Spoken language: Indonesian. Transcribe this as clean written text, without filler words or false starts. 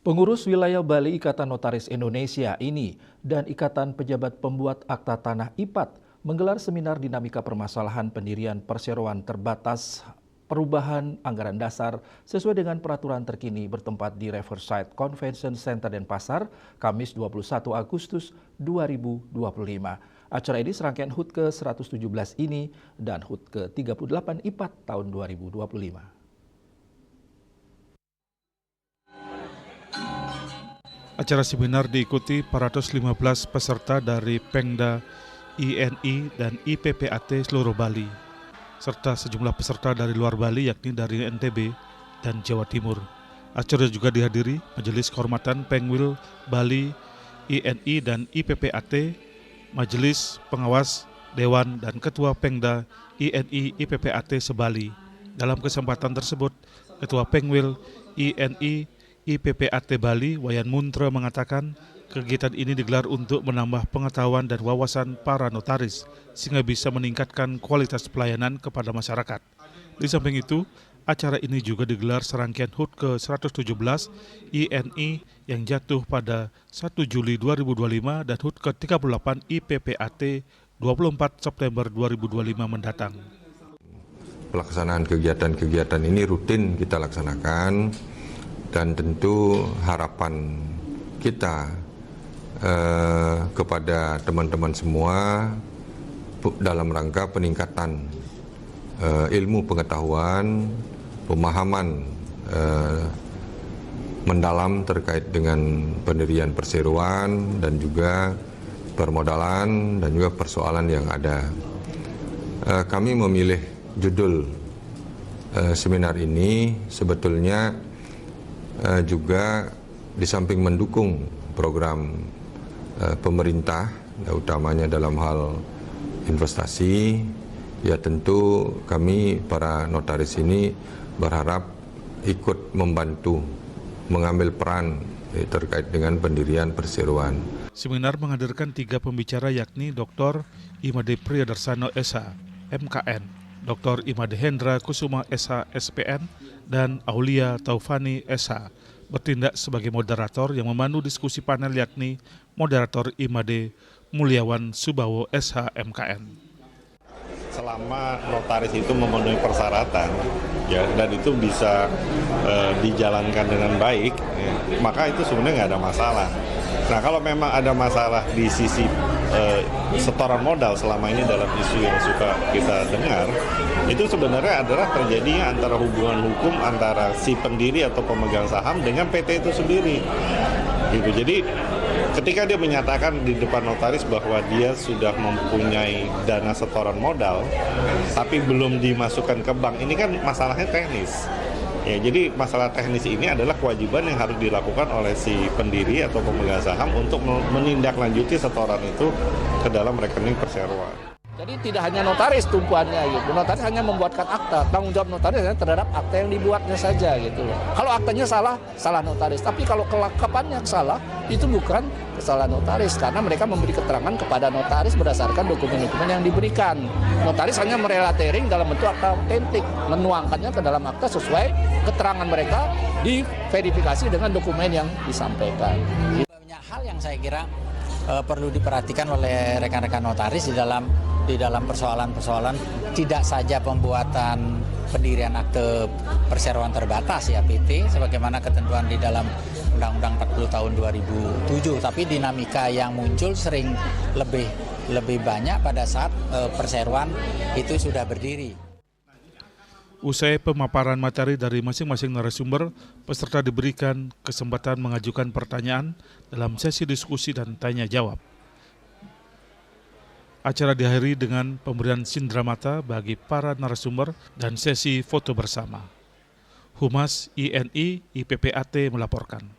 Pengurus wilayah Bali Ikatan Notaris Indonesia ini dan Ikatan Pejabat Pembuat Akta Tanah IPAT menggelar seminar dinamika permasalahan pendirian perseroan terbatas perubahan anggaran dasar sesuai dengan peraturan terkini bertempat di Riverside Convention Center Denpasar, Kamis 21 Agustus 2025. Acara ini serangkaian HUT ke-117 ini dan HUT ke-38 IPAT tahun 2025. Acara seminar diikuti 415 peserta dari Pengda, INI, dan IPPAT seluruh Bali, serta sejumlah peserta dari luar Bali yakni dari NTB dan Jawa Timur. Acara juga dihadiri Majelis Kehormatan Pengwil Bali, INI, dan IPPAT, Majelis Pengawas Dewan, dan Ketua Pengda, INI, IPPAT se-Bali. Dalam kesempatan tersebut, Ketua Pengwil, INI, IPPAT Bali, Wayan Muntra mengatakan kegiatan ini digelar untuk menambah pengetahuan dan wawasan para notaris sehingga bisa meningkatkan kualitas pelayanan kepada masyarakat. Di samping itu, acara ini juga digelar serangkaian HUT ke-117 INI yang jatuh pada 1 Juli 2025 dan HUT ke-38 IPPAT 24 September 2025 mendatang. Pelaksanaan kegiatan-kegiatan ini rutin kita laksanakan. Dan tentu harapan kita kepada teman-teman semua dalam rangka peningkatan ilmu pengetahuan, pemahaman mendalam terkait dengan pendirian perseroan dan juga permodalan dan juga persoalan yang ada. Kami memilih judul seminar ini sebetulnya juga di samping mendukung program pemerintah, utamanya dalam hal investasi, ya tentu kami para notaris ini berharap ikut membantu mengambil peran terkait dengan pendirian perseroan. Seminar menghadirkan 3 pembicara yakni Dr. Imade Priyadarsano SH, MKN, Dr. Imade Hendra Kusuma SH, SPN, dan Aulia Taufani SH bertindak sebagai moderator yang memandu diskusi panel yakni moderator Imade Mulyawan Subawo SH, MKN. Selama notaris itu memenuhi persyaratan ya, dan itu bisa dijalankan dengan baik ya, maka itu sebenarnya nggak ada masalah. Nah, kalau memang ada masalah di sisi setoran modal selama ini dalam isu yang suka kita dengar, itu sebenarnya adalah terjadinya antara hubungan hukum antara si pendiri atau pemegang saham dengan PT itu sendiri. Gitu. Jadi ketika dia menyatakan di depan notaris bahwa dia sudah mempunyai dana setoran modal, tapi belum dimasukkan ke bank, ini kan masalahnya teknis. Ya, jadi masalah teknis ini adalah kewajiban yang harus dilakukan oleh si pendiri atau pemegang saham untuk menindaklanjuti setoran itu ke dalam rekening perseroan. Jadi tidak hanya notaris tumpuannya gitu. Notaris hanya membuatkan akta. Tanggung jawab notaris hanya terhadap akta yang dibuatnya saja gitu loh. Kalau aktanya salah, salah notaris. Tapi kalau kelengkapannya salah, itu bukan kesalahan notaris karena mereka memberi keterangan kepada notaris berdasarkan dokumen-dokumen yang diberikan. Notaris hanya merelatering dalam bentuk akta autentik, menuangkannya ke dalam akta sesuai keterangan mereka diverifikasi dengan dokumen yang disampaikan. Banyak hal yang saya kira perlu diperhatikan oleh rekan-rekan notaris di dalam persoalan-persoalan tidak saja pembuatan pendirian akte perseroan terbatas ya PT sebagaimana ketentuan di dalam Undang-Undang 40 tahun 2007, tapi dinamika yang muncul sering lebih banyak pada saat perseroan itu sudah berdiri. Usai pemaparan materi dari masing-masing narasumber, peserta diberikan kesempatan mengajukan pertanyaan dalam sesi diskusi dan tanya jawab. Acara diakhiri dengan pemberian sindramata bagi para narasumber dan sesi foto bersama. Humas INI IPPAT melaporkan.